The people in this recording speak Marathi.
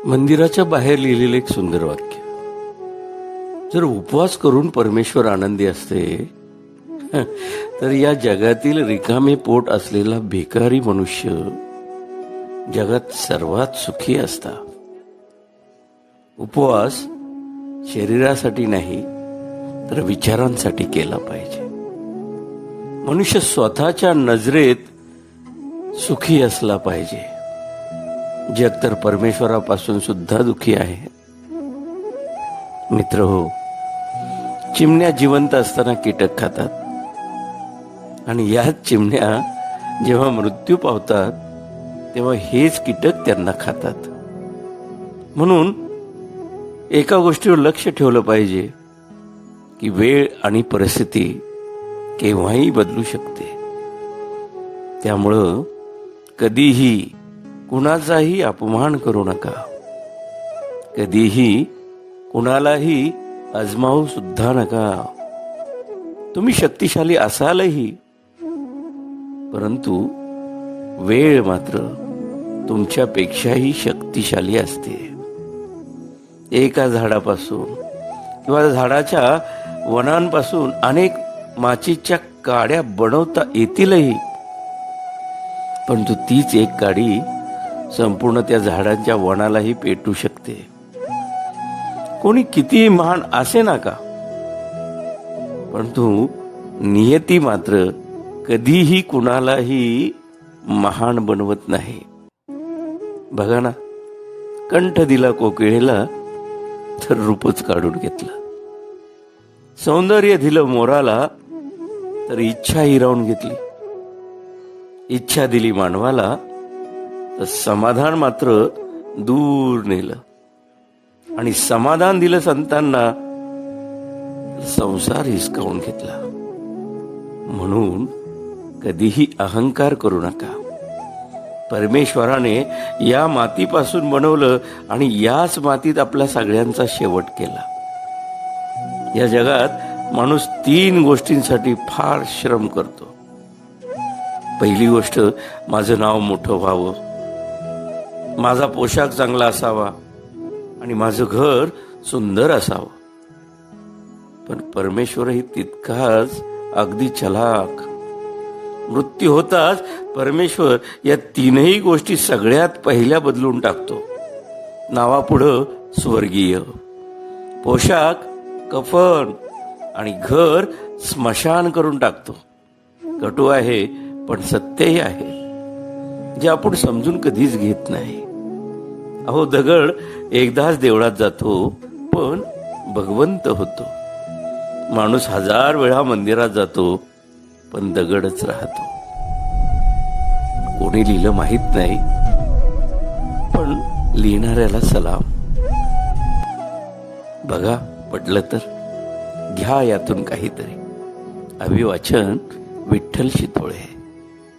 मंदिराच्या बाहेर लिहिलेलं एक सुंदर वाक्य. जर उपवास करून परमेश्वर आनंदी असते तर या जगातील रिकामे पोट असलेला भिकारी मनुष्य जगात सर्वात सुखी असता. उपवास शरीरासाठी नाही तर विचारांसाठी केला पाहिजे. मनुष्य स्वतःच्या नजरेत सुखी असला पाहिजे. जग तर परमेश्वरापासून सुद्धा दुखी आहे. मित्र हो, चिमण्या जिवंत असताना कीटक खातात आणि याच चिमण्या जेव्हा मृत्यू पावतात तेव्हा हेच कीटक त्यांना खातात. म्हणून एका गोष्टीवर लक्ष ठेवलं पाहिजे की वेळ आणि परिस्थिती केव्हाही बदलू शकते. त्यामुळं कधीही कुणाचाही अपमान करू नका. कधीही कुणालाही आजमावू सुद्धा नका. तुम्ही शक्तिशाली असालही, परंतु वेळ मात्र तुमच्यापेक्षाही शक्तिशाली असते. एका झाडापासून किंवा झाडाच्या वनांपासून अनेक माचीच्या काड्या बनवता येतीलही, परंतु तीच एक काडी संपूर्ण त्या झाडांच्या वनालाही पेटू शकते. कोणी कितीही महान असे नका, परंतु नियती मात्र कधीही कुणालाही महान बनवत नाही. बघा ना, कंठ दिला कोकिळेला तर रूपच काढून घेतलं. सौंदर्य दिलं मोराला तर इच्छा हिरावून घेतली. इच्छा दिली मानवाला तर समाधान मात्र दूर नेलं. आणि समाधान दिलं संतांना संसार हिसकावून घेतला. म्हणून कधीही अहंकार करू नका. परमेश्वराने या मातीपासून बनवलं आणि याच मातीत आपल्या सगळ्यांचा शेवट केला. या जगात माणूस 3 गोष्टींसाठी फार श्रम करतो. पहिली गोष्ट, माझं नाव मोठं व्हावं, माझा पोशाख चांगला असावा आणि माझं घर सुंदर असावं. पण परमेश्वरही तितकाच अगदी चलाख. मृत्यू होताच परमेश्वर या 3ही गोष्टी सगळ्यात पहिल्या बदलून टाकतो. नावापुढं स्वर्गीय, पोशाख कफन आणि घर स्मशान करून टाकतो. कटू आहे पण सत्यही आहे, जे आपण समजून कधीच घेत नाही. अहो, दगड एकदाच देवळात जातो पण भगवंत होतो. माणूस 1000 वेळा मंदिरात जातो पण दगडच राहतो. कोणी लिहिलं माहित नाही, पण लिहिणाऱ्याला सलाम. बघा, पटलं तर घ्या यातून काहीतरी. अभिवाचन विठ्ठल शितोळे.